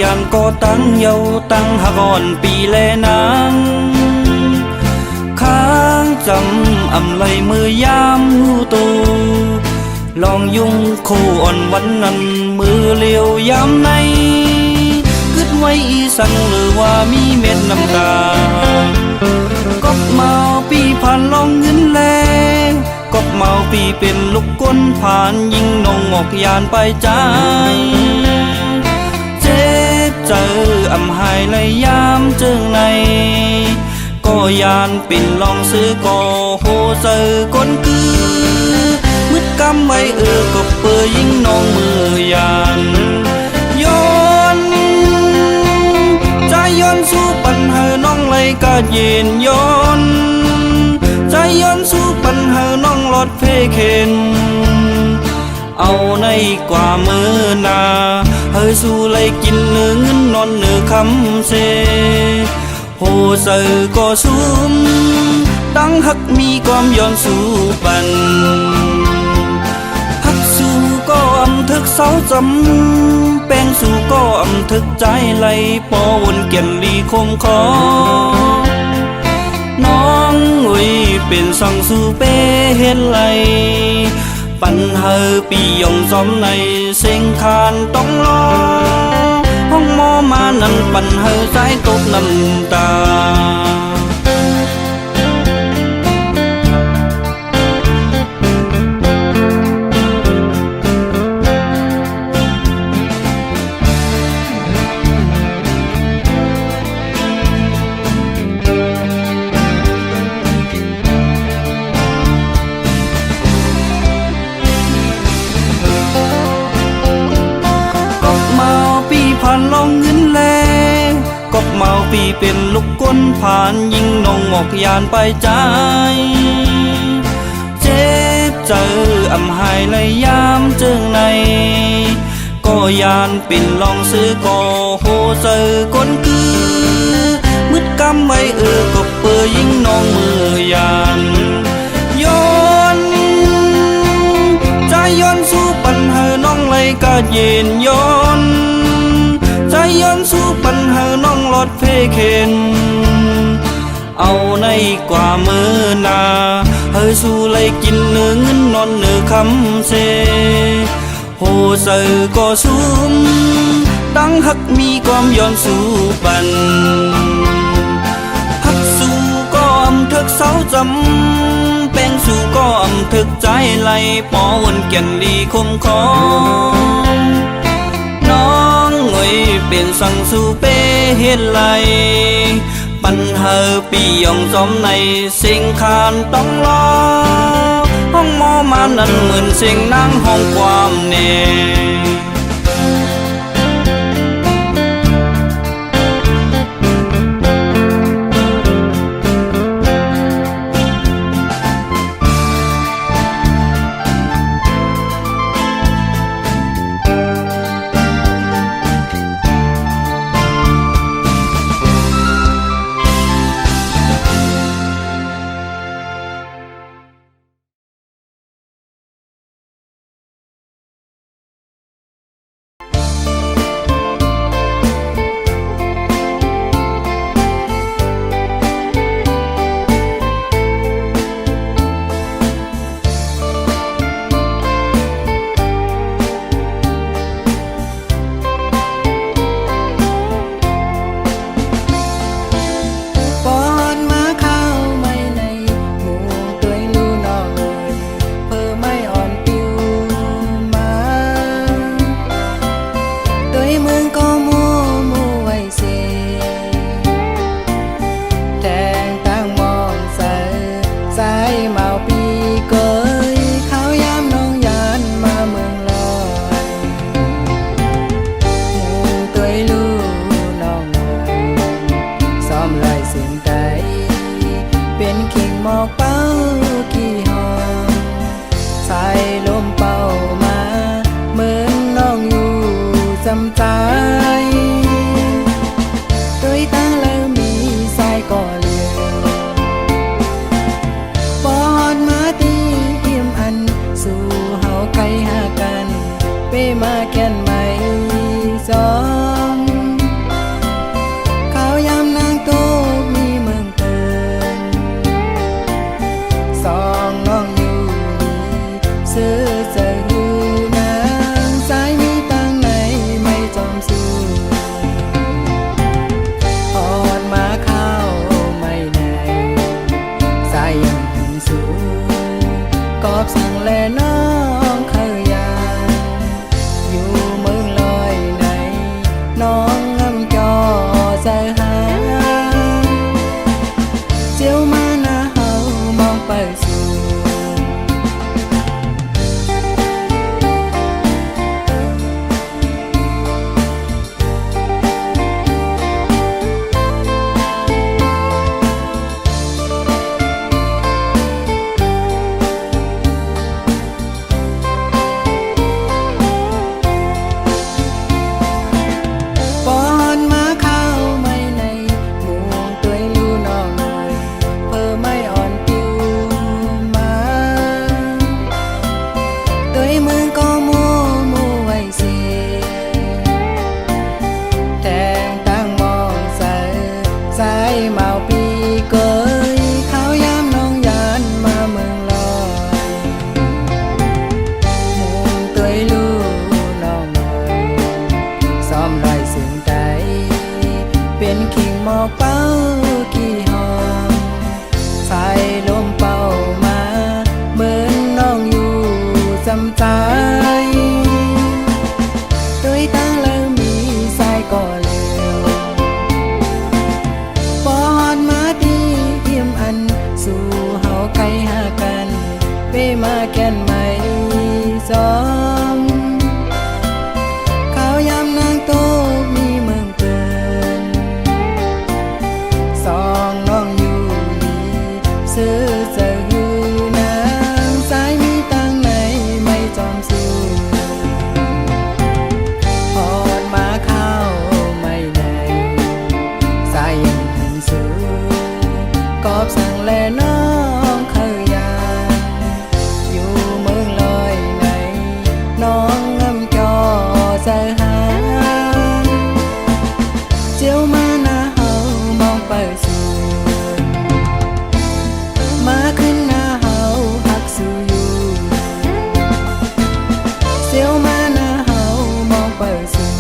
ยันก็ตั้งเยาตั้งหากอนปีแลนางค้างจำอำไลมือยามหูตูลองยุ่งคู่อ่อนวันนั้นมือเลี้ยวยามในกึดไว้อีสังหรือว่ามีเม็ดน้ำตากบเมาปีผ่านลองเงินแลกบเมาปีเป็นลูกก้นผ่านยิงนงออกยานไปใจเจ็บเจออำหายเลยยามเจิงในก็ยานปิ่นลองซื้อก็โหเจอก้นคือมืดกำไว้ก็เปื่อยิงน้องมือยานย้อนใจย้อนสู้ปัญหาน้องเลยก็เย็นย้อนใจย้อนสู้ปัญหาน้องหลอดเพเข็นเอาในกว่ามือนาเฮ้ยสู้เลยกินเนื้อเงินนอนเนื้อคำเซโหเซอก็ซุ้มตั้งหักมีความย้อนสู้ปันหักสู้ก็อำทึกเสาจำแป้งสู้ก็อำทึกใจไหลปอวนเกี่ยนลีคมคอน้องอุ้ยเป็นสังสู้เป้เห็นไหลปันเฮอปียงซ้อมในเสียงคานต้องรอห้องมอมานั่นปันเฮอสายตกน้ำตาผ่านลองเงินแลกบเมาปีเป็นลูกก้นผ่านยิงนงออกยานไปใจเจ็บเจออำหายเลยยามเจิงในก็ยานปิ่นลองซื้อก็โหเจอก้นคือมืดกำไว้ก็เปื่อยิงน้องมือยานย้อนใจย้อนสู้ปัญหาน้องเลยก็เย็นย้อนใจย้อนสู้ปัญหาน้องหลอดเพเข็นเอาในกว่ามือนาเฮ้ยสู้เลยกินเนื้อเงินนอนเนื้อคำเซโหเซอก็ซุ้มตั้งหักมีความย้อนสู้ปันหักสู้ก็อำทึกเสาจำแป้งสู้ก็อำทึกใจไหลปอวนเกี่ยนดีคมคอเป็นสังสู้เป้เห็นไหลปันเฮอปียองจอมในเสียงคานต้องรอห้องมอมานั้นเหมือนเสียงนั่งห้องความเน่ งหมอกเป้ากี่หอมสายลมเป่ามาเหมือนน้องอยู่จำใจโดยตั้งแล้วมีสายก่อเร็วปอดมาดีเยี่ยมอันสู่เฮาไกลหากันเวมาแก่นไม่จอมเขายามนางโตมีเมืองเปินสองน้องอยู่นี่ซื้อจะหือนางสายมีตังไหนไม่จอมสู้พอดมาเข้าไม่ไหนสายยังหันสู้กอบสั่งแลน้องเคยยาอยู่เมืองลอยไหนน้องงำจอใจหาเจียวมาหน้าเฮามองไปสู่มาขึ้นหน้าเฮาหักสู่อยู่เจียวมาหน้าเฮามองไปสู่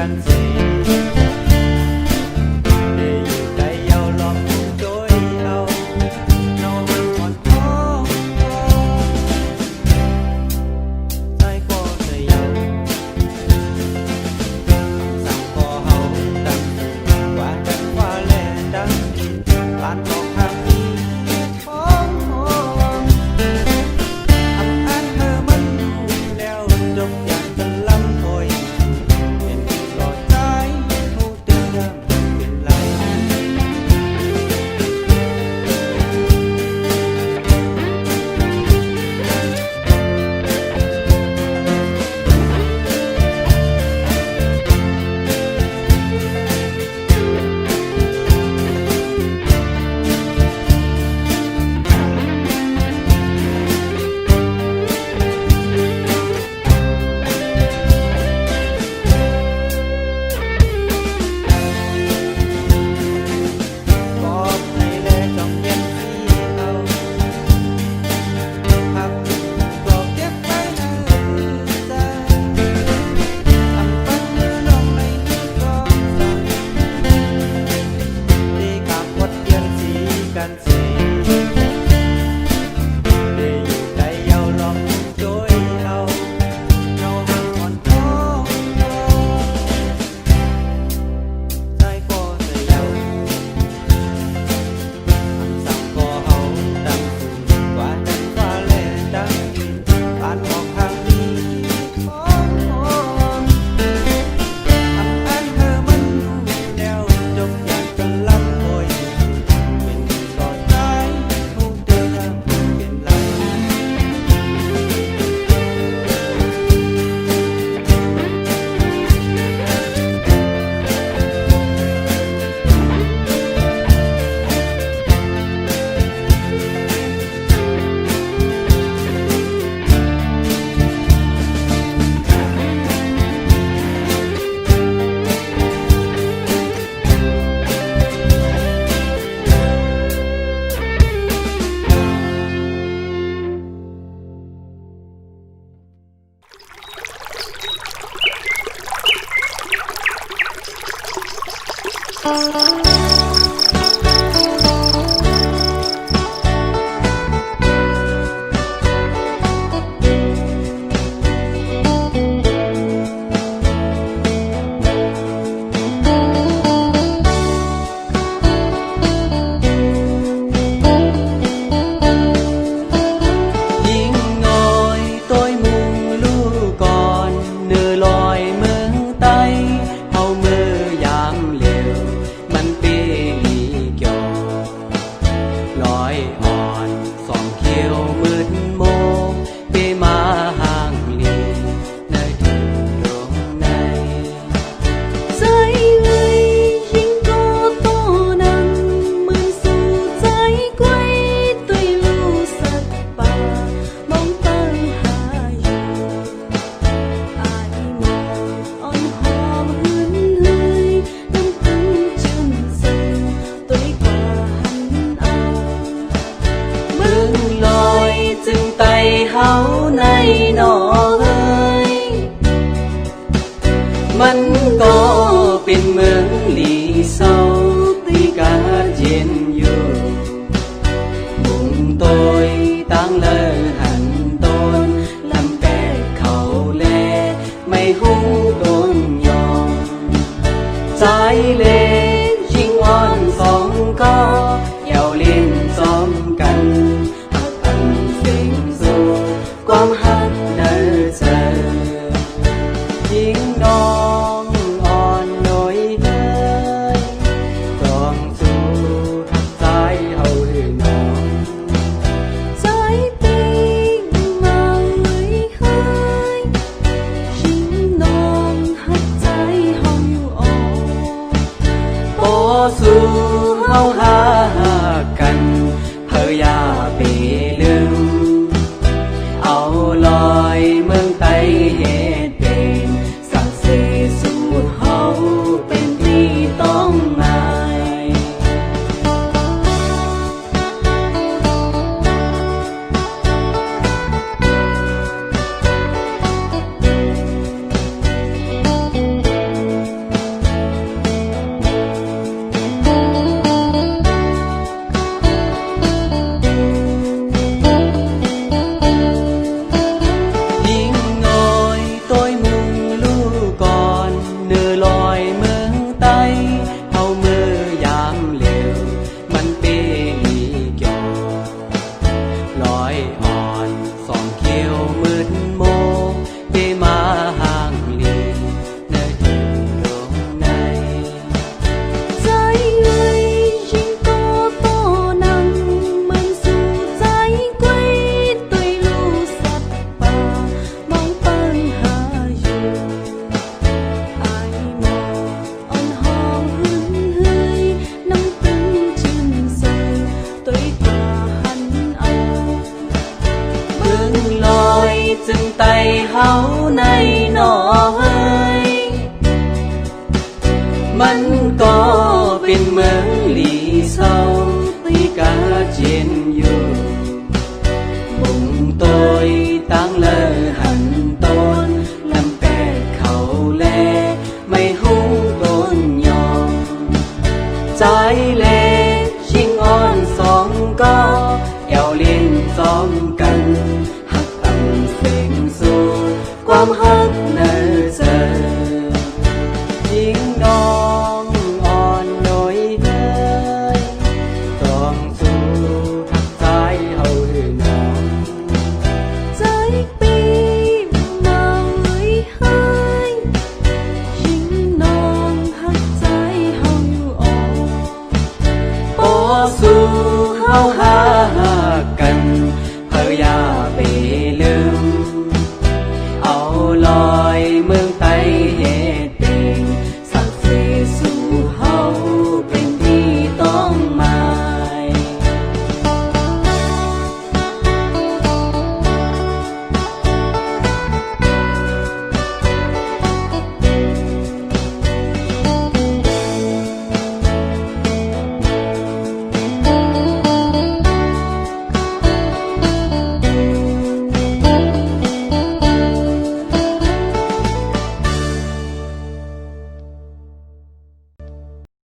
กันสิได้อยู่ใกล้เยาลองโดยเอาน้องอ่อนท้องใจก็จะเยาสั่งก็เฮาดังว่ากันว่าแลดังลานออกทางนี้ของหอมอันอันเธอมันอยู่แล้วจบอย่างกันลำถอยเป็นหลอดใจหูตึงยังเป็นไรบอกให้แลจ้องเย็นที่เอาพักก็เก็บไว้ในใจทำปันเนื้อลงในกองสั่งดีกับวัดเย็นสีกันสิได้อยู่ใกล้เยาลองโดยเอาน้องอ่อนท้องใจก็จะเยาสั่งก็เฮาดังสูงกว่าดังฟ้าแลดังดินผ่านออกทางนี้ของหอมอันเธอมันอยู่แล้วจบอย่างกันลำถอยเป็นต่อใจหูเตือนเป็นไร มันก็เป็นเมืองหลีเศร้าที่กาเย็นอยู่บุงโตยตั้งเลยหันต้นลำแปดเขาแลไม่หูโดนยอมใจเล่ชิงอ่อนสองก็เยาเล่นซ้อมกันอันเสียงสูความหักเดินเจอยิ่งน้องอ่อนหน่อยเฮ้ยต้องสู้หักใจเฮาหรือน้องใจตีมาเลยเฮ้ยยิ่งน้องหักใจเฮาอยู่อ่อนบ่สู้เฮาหา